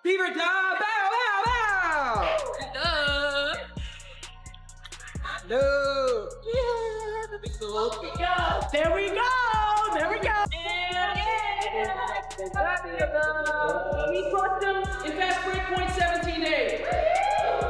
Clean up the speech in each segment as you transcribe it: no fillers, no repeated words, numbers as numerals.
Fever time! Bow, bow, bow! No! Yeah! There we go! There we go! We crushed them in fast break points 17-8.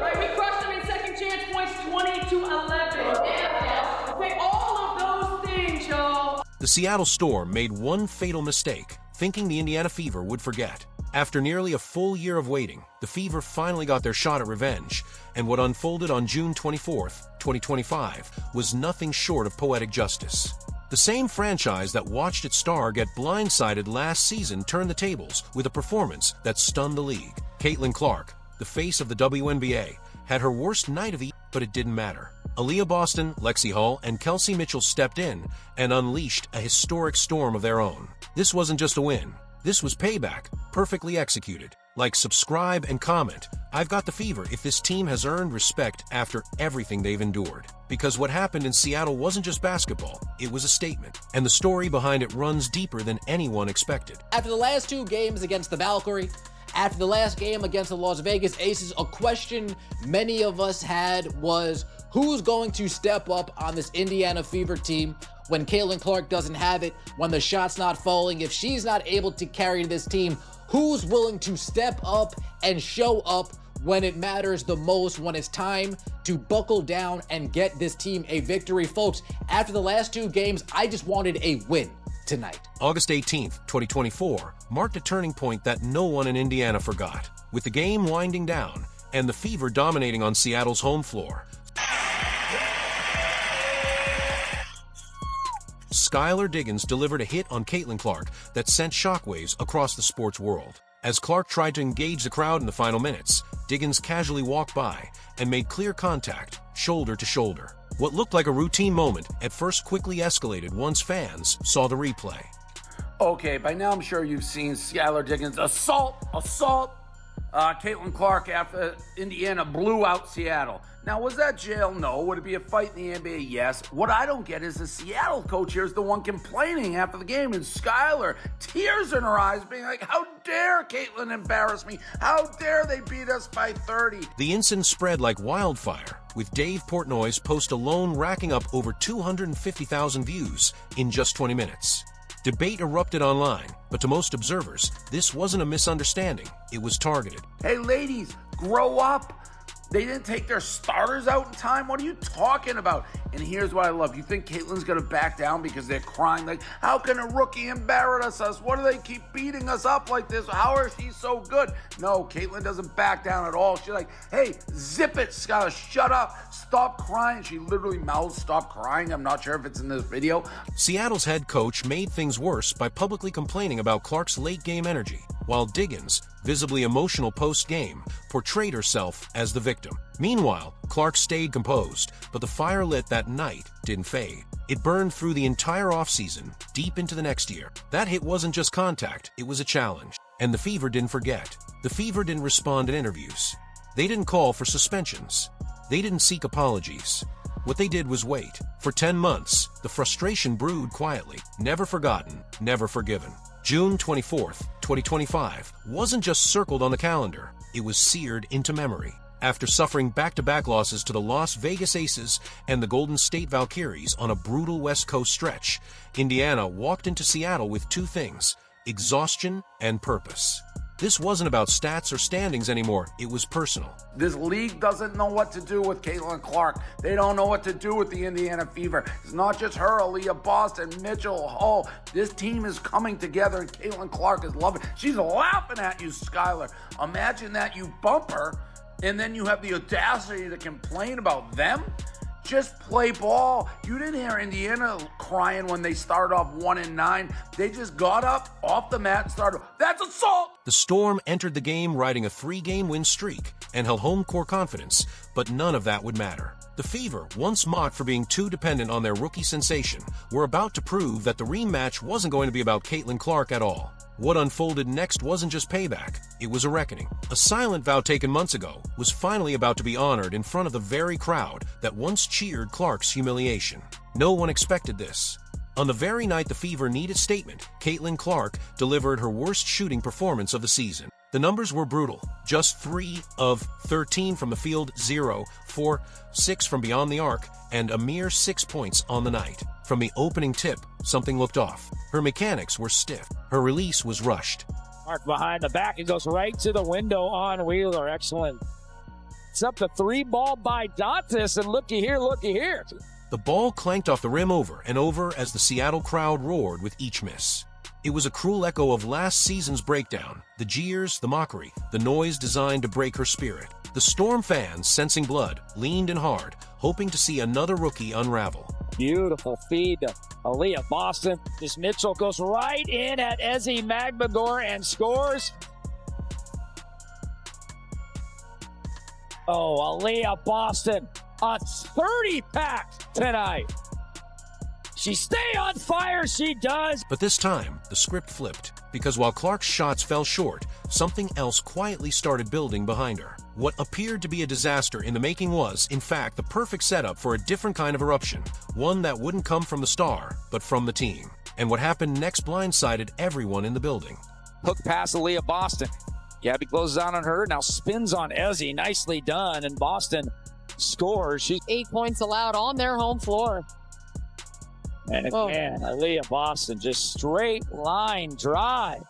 Right, we crushed them in second chance points 20-11. Okay, all of those things, y'all. The Seattle Storm made one fatal mistake, thinking the Indiana Fever would forget. After nearly a full year of waiting, the Fever finally got their shot at revenge, and what unfolded on June 24, 2025, was nothing short of poetic justice. The same franchise that watched its star get blindsided last season turned the tables with a performance that stunned the league. Caitlin Clark, the face of the WNBA, had her worst night of the year, but it didn't matter. Aaliyah Boston, Lexie Hull, and Kelsey Mitchell stepped in and unleashed a historic storm of their own. This wasn't just a win. This was payback, perfectly executed. Like, subscribe, and comment. I've got the fever if this team has earned respect after everything they've endured. Because what happened in Seattle wasn't just basketball, it was a statement. And the story behind it runs deeper than anyone expected. After the last two games against the Valkyrie, after the last game against the Las Vegas Aces, a question many of us had was, who's going to step up on this Indiana Fever team when Caitlin Clark doesn't have it, when the shot's not falling? If she's not able to carry this team, who's willing to step up and show up when it matters the most, when it's time to buckle down and get this team a victory? Folks, after the last two games, I just wanted a win tonight. August 18th, 2024, marked a turning point that no one in Indiana forgot. With the game winding down and the Fever dominating on Seattle's home floor, Skylar Diggins delivered a hit on Caitlin Clark that sent shockwaves across the sports world. As Clark tried to engage the crowd in the final minutes, Diggins casually walked by and made clear contact, shoulder to shoulder. What looked like a routine moment at first quickly escalated once fans saw the replay. Okay, by now I'm sure you've seen Skylar Diggins assault Caitlin Clark after Indiana blew out Seattle. Now, was that jail? No. Would it be a fight in the NBA? Yes. What I don't get is the Seattle coach here is the one complaining after the game, and Skylar, tears in her eyes, being like, how dare Caitlin embarrass me? How dare they beat us by 30? The incident spread like wildfire, with Dave Portnoy's post alone racking up over 250,000 views in just 20 minutes. Debate erupted online, but to most observers, this wasn't a misunderstanding. It was targeted. Hey, ladies, grow up. They didn't take their starters out in time? What are you talking about? And here's what I love. You think Caitlin's going to back down because they're crying? Like, how can a rookie embarrass us? What do they keep beating us up like this? How is he so good? No, Caitlin doesn't back down at all. She's like, hey, zip it, Skylar. Shut up. Stop crying. She literally mouths, stop crying. I'm not sure if it's in this video. Seattle's head coach made things worse by publicly complaining about Clark's late-game energy, while Diggins, visibly emotional post-game, portrayed herself as the victim. Meanwhile, Clark stayed composed, but the fire lit that night didn't fade. It burned through the entire offseason, deep into the next year. That hit wasn't just contact, it was a challenge. And the Fever didn't forget. The Fever didn't respond in interviews. They didn't call for suspensions. They didn't seek apologies. What they did was wait. For 10 months, the frustration brewed quietly, never forgotten, never forgiven. June 24th, 2025 wasn't just circled on the calendar, it was seared into memory. After suffering back-to-back losses to the Las Vegas Aces and the Golden State Valkyries on a brutal West Coast stretch, Indiana walked into Seattle with two things: exhaustion and purpose. This wasn't about stats or standings anymore, it was personal. This league doesn't know what to do with Caitlin Clark. They don't know what to do with the Indiana Fever. It's not just her, Aaliyah Boston, Mitchell, Hull. This team is coming together, and Caitlin Clark is loving it. She's laughing at you, Skylar. Imagine that you bump her, and then you have the audacity to complain about them? Just play ball. You didn't hear Indiana crying when they started off 1-9. They just got up off the mat and started. That's assault! The Storm entered the game riding a 3-game win streak and held home court confidence, but none of that would matter. The Fever, once mocked for being too dependent on their rookie sensation, were about to prove that the rematch wasn't going to be about Caitlin Clark at all. What unfolded next wasn't just payback, it was a reckoning. A silent vow taken months ago was finally about to be honored in front of the very crowd that once cheered Clark's humiliation. No one expected this. On the very night the Fever needed statement, Caitlin Clark delivered her worst shooting performance of the season. The numbers were brutal. Just 3 of 13 from the field, 0, 4, 6 from beyond the arc, and a mere 6 points on the night. From the opening tip, something looked off. Her mechanics were stiff. Her release was rushed. Mark behind the back. It goes right to the window on Wheeler. Excellent. It's up to 3 ball by Dantas, and looky here. The ball clanked off the rim over and over as the Seattle crowd roared with each miss. It was a cruel echo of last season's breakdown, the jeers, the mockery, the noise designed to break her spirit. The Storm fans, sensing blood, leaned in hard, hoping to see another rookie unravel. Beautiful feed to Aaliyah Boston. This Mitchell goes right in at Ezzy Magbagor and scores. Oh, Aaliyah Boston, a 30-pack tonight. She stay on fire, she does. But this time, the script flipped, because while Clark's shots fell short, something else quietly started building behind her. What appeared to be a disaster in the making was, in fact, the perfect setup for a different kind of eruption, one that wouldn't come from the star, but from the team. And what happened next blindsided everyone in the building. Hook pass Aaliyah Boston. Gabby closes out on her, now spins on Ezzy. Nicely done, and Boston scores. She's 8 points allowed on their home floor. And again, Aaliyah Boston just straight line drive.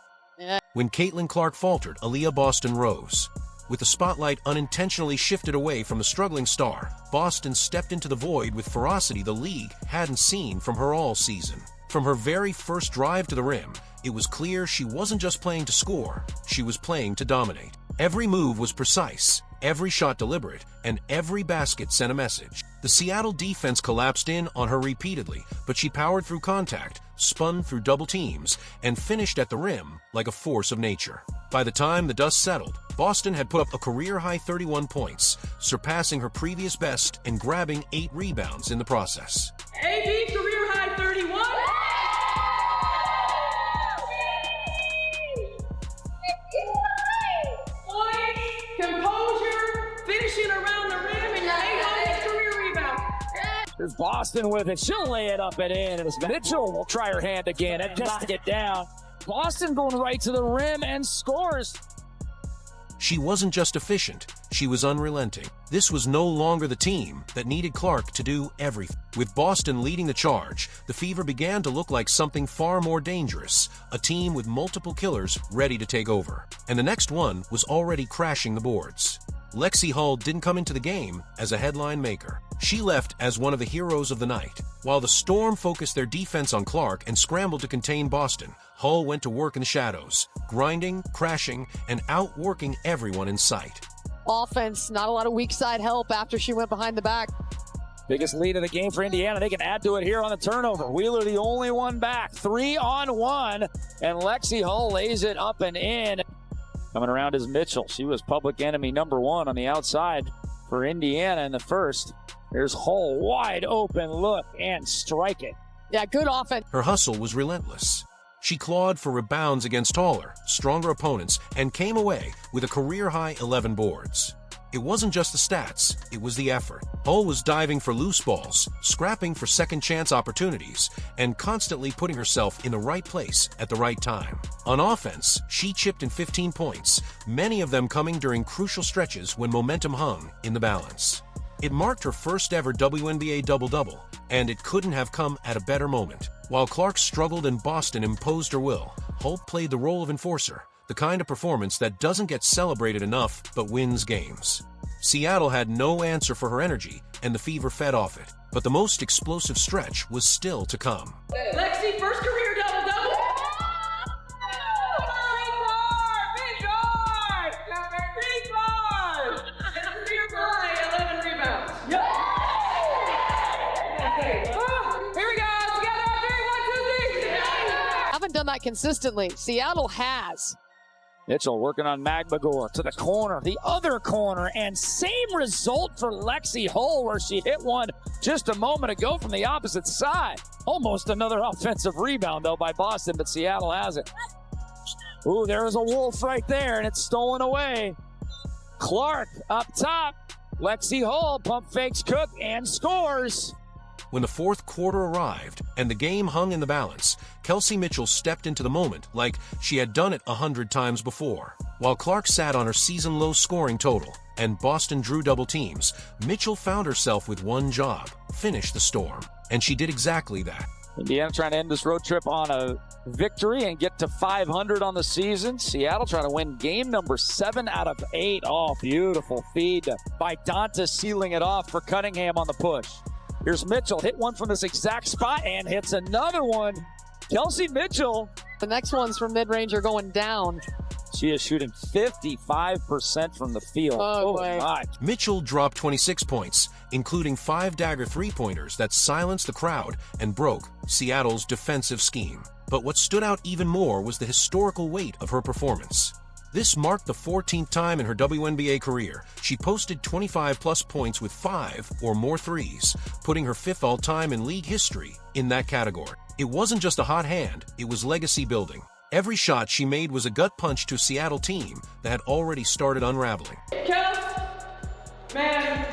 When Caitlin Clark faltered, Aaliyah Boston rose. With the spotlight unintentionally shifted away from the struggling star, Boston stepped into the void with ferocity the league hadn't seen from her all season. From her very first drive to the rim, it was clear she wasn't just playing to score, she was playing to dominate. Every move was precise, every shot deliberate, and every basket sent a message. The Seattle defense collapsed in on her repeatedly, but she powered through contact, spun through double teams, and finished at the rim like a force of nature. By the time the dust settled, Boston had put up a career-high 31 points, surpassing her previous best and grabbing 8 rebounds in the process. AB career-high 31. Composure, finishing around the rim, and your 800th career rebound. There's Boston with it. She'll lay it up and in. And Mitchell will try her hand again and just to get down. Boston going right to the rim and scores. She wasn't just efficient, she was unrelenting. This was no longer the team that needed Clark to do everything. With Boston leading the charge, the Fever began to look like something far more dangerous, a team with multiple killers ready to take over. And the next one was already crashing the boards. Lexie Hull didn't come into the game as a headline maker. She left as one of the heroes of the night. While the Storm focused their defense on Clark and scrambled to contain Boston, Hull went to work in the shadows, grinding, crashing, and outworking everyone in sight. Offense, not a lot of weak side help after she went behind the back. Biggest lead of the game for Indiana. They can add to it here on the turnover. Wheeler the only one back. 3-on-1, and Lexie Hull lays it up and in. Coming around is Mitchell. She was public enemy number 1 on the outside for Indiana in the first. There's Hull, wide open look and strike it. Yeah, good offense. Her hustle was relentless. She clawed for rebounds against taller, stronger opponents and came away with a career-high 11 boards. It wasn't just the stats, it was the effort. Hull was diving for loose balls, scrapping for second-chance opportunities, and constantly putting herself in the right place at the right time. On offense, she chipped in 15 points, many of them coming during crucial stretches when momentum hung in the balance. It marked her first ever WNBA double-double, and it couldn't have come at a better moment. While Clark struggled and Boston imposed her will, Hull played the role of enforcer, the kind of performance that doesn't get celebrated enough but wins games. Seattle had no answer for her energy, and the Fever fed off it. But the most explosive stretch was still to come. Lexie, first career double-double. Haven't done that consistently. Seattle has. Mitchell working on Magbagor to the corner, the other corner, and same result for Lexie Hull where she hit one just a moment ago from the opposite side. Almost another offensive rebound though by Boston, but Seattle has it. Ooh, there's a wolf right there and it's stolen away. Clark up top. Lexie Hull pump fakes Cook and scores. When the fourth quarter arrived and the game hung in the balance, Kelsey Mitchell stepped into the moment like she had done it 100 times before. While Clark sat on her season-low scoring total and Boston drew double teams, Mitchell found herself with one job: finish the Storm. And she did exactly that. Indiana trying to end this road trip on a victory and get to 500 on the season. Seattle trying to win game number 7 out of 8. Oh, beautiful feed by Donta, sealing it off for Cunningham on the push. Here's Mitchell, hit one from this exact spot and hits another one. Kelsey Mitchell. The next ones from mid-range are going down. She is shooting 55% from the field. Oh my. Mitchell dropped 26 points, including 5 dagger three-pointers that silenced the crowd and broke Seattle's defensive scheme. But what stood out even more was the historical weight of her performance. This marked the 14th time in her WNBA career she posted 25-plus points with 5 or more threes, putting her 5th all-time in league history in that category. It wasn't just a hot hand, it was legacy building. Every shot she made was a gut punch to a Seattle team that had already started unraveling. Kels, man.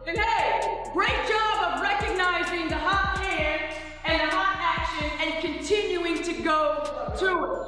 And hey, great job of recognizing the hot hand and the hot action and continuing to go to it.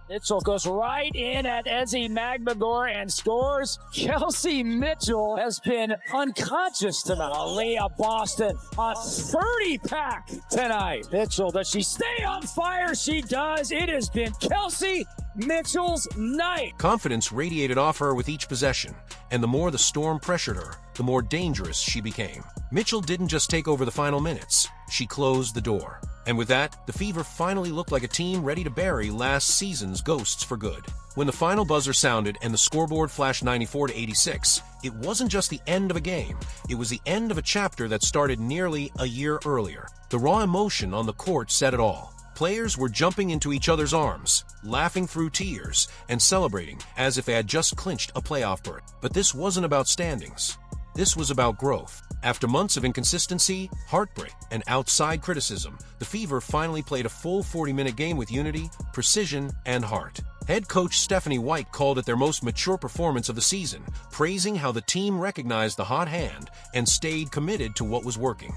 Mitchell goes right in at Ezzy Magmagor and scores. Kelsey Mitchell has been unconscious tonight. Aaliyah Boston, a 30-pack tonight. Mitchell, does she stay on fire? She does. It has been Kelsey Mitchell's night. Confidence radiated off her with each possession, and the more the Storm pressured her, the more dangerous she became. Mitchell didn't just take over the final minutes, she closed the door. And with that, the Fever finally looked like a team ready to bury last season's ghosts for good. When the final buzzer sounded and the scoreboard flashed 94-86, it wasn't just the end of a game, it was the end of a chapter that started nearly a year earlier. The raw emotion on the court said it all. Players were jumping into each other's arms, laughing through tears, and celebrating as if they had just clinched a playoff berth. But this wasn't about standings. This was about growth. After months of inconsistency, heartbreak, and outside criticism, the Fever finally played a full 40-minute game with unity, precision, and heart. Head coach Stephanie White called it their most mature performance of the season, praising how the team recognized the hot hand and stayed committed to what was working.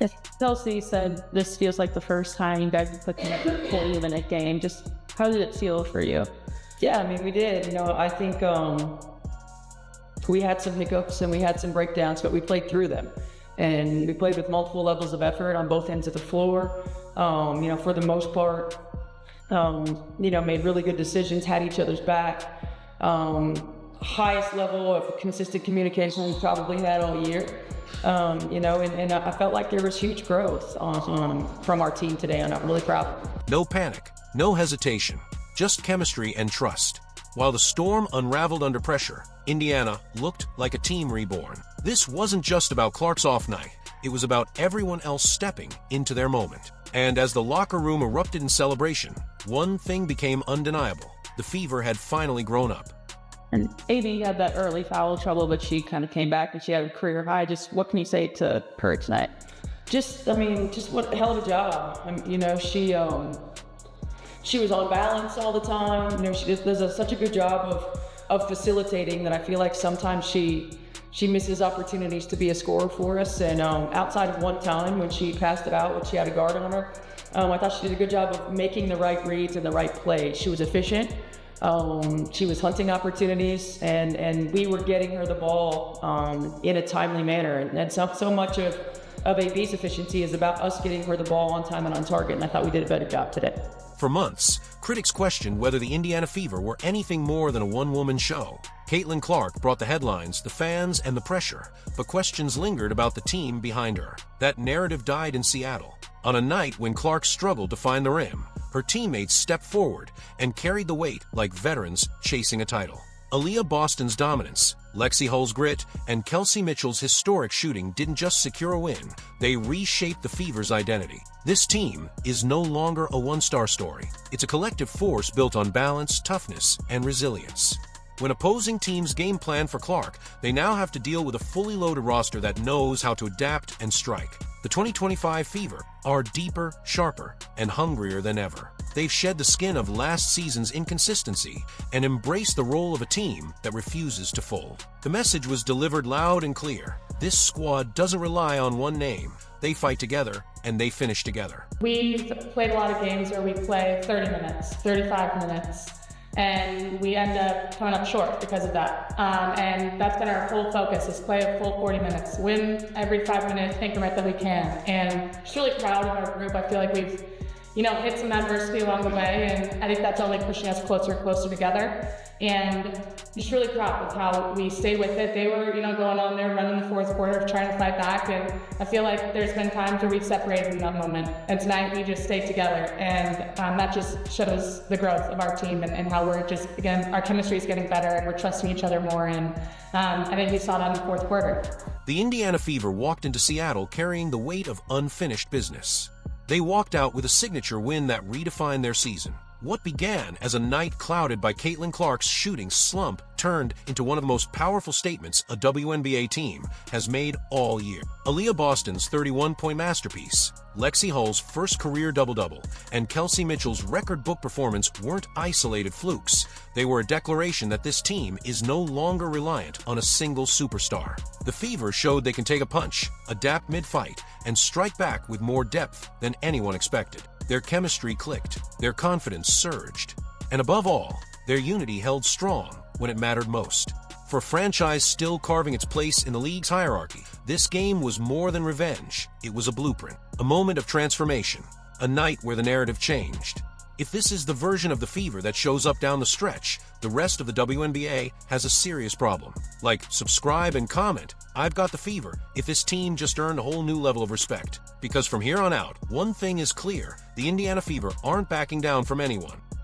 As Kelsey said, this feels like the first time you guys have put in a 40-minute game. Just how did it feel for you? Yeah, I mean, we did. You know, I think we had some hiccups and we had some breakdowns, but we played through them. And we played with multiple levels of effort on both ends of the floor. You know, for the most part, you know, made really good decisions, had each other's back. Highest level of consistent communication we've probably had all year. You know, and I felt like there was huge growth from our team today, and I'm really proud. No panic, no hesitation, just chemistry and trust. While the Storm unraveled under pressure, Indiana looked like a team reborn. This wasn't just about Clark's off night, it was about everyone else stepping into their moment. And as the locker room erupted in celebration, one thing became undeniable: the Fever had finally grown up. And AD had that early foul trouble, but she kind of came back and she had a career high. Just what can you say to her tonight? Just, I mean, just what a hell of a job. You know, she was on balance all the time. You know, she just does such a good job of facilitating that I feel like sometimes she misses opportunities to be a scorer for us. And outside of one time when she passed it out, when she had a guard on her, I thought she did a good job of making the right reads and the right plays. She was efficient. She was hunting opportunities, and we were getting her the ball in a timely manner. And so much of AB's efficiency is about us getting her the ball on time and on target, and I thought we did a better job today. For months, critics questioned whether the Indiana Fever were anything more than a one-woman show. Caitlin Clark brought the headlines, the fans, and the pressure, but questions lingered about the team behind her. That narrative died in Seattle. On a night when Clark struggled to find the rim, her teammates stepped forward and carried the weight like veterans chasing a title. Aaliyah Boston's dominance, Lexie Hull's grit, and Kelsey Mitchell's historic shooting didn't just secure a win, they reshaped the Fever's identity. This team is no longer a one-star story. It's a collective force built on balance, toughness, and resilience. When opposing teams game plan for Clark, they now have to deal with a fully loaded roster that knows how to adapt and strike. The 2025 Fever are deeper, sharper, and hungrier than ever. They've shed the skin of last season's inconsistency and embraced the role of a team that refuses to fold. The message was delivered loud and clear. This squad doesn't rely on one name. They fight together, and they finish together. We've played a lot of games where we play 30 minutes, 35 minutes, and we end up coming up short because of that. And that's been our whole focus, is play a full 40 minutes, win every 5-minute increment that we can. And just really proud of our group. I feel like we've hit some adversity along the way, and I think that's only pushing us closer and closer together. And just really proud of how we stayed with it. They were, going on there, running the fourth quarter, trying to fight back, and I feel like there's been times where we've separated in that moment. And tonight we just stayed together, and that just shows the growth of our team and how we're just, again, our chemistry is getting better and we're trusting each other more. And I think we saw that in the fourth quarter. The Indiana Fever walked into Seattle carrying the weight of unfinished business. They walked out with a signature win that redefined their season. What began as a night clouded by Caitlin Clark's shooting slump turned into one of the most powerful statements a WNBA team has made all year. Aaliyah Boston's 31-point masterpiece, Lexie Hull's first career double-double, and Kelsey Mitchell's record book performance weren't isolated flukes. They were a declaration that this team is no longer reliant on a single superstar. The Fever showed they can take a punch, adapt mid-fight, and strike back with more depth than anyone expected. Their chemistry clicked, their confidence surged, and above all, their unity held strong when it mattered most. For a franchise still carving its place in the league's hierarchy, this game was more than revenge. It was a blueprint, a moment of transformation, a night where the narrative changed. If this is the version of the Fever that shows up down the stretch, the rest of the WNBA has a serious problem. Like, subscribe and comment, I've got the Fever, if this team just earned a whole new level of respect. Because from here on out, one thing is clear, the Indiana Fever aren't backing down from anyone.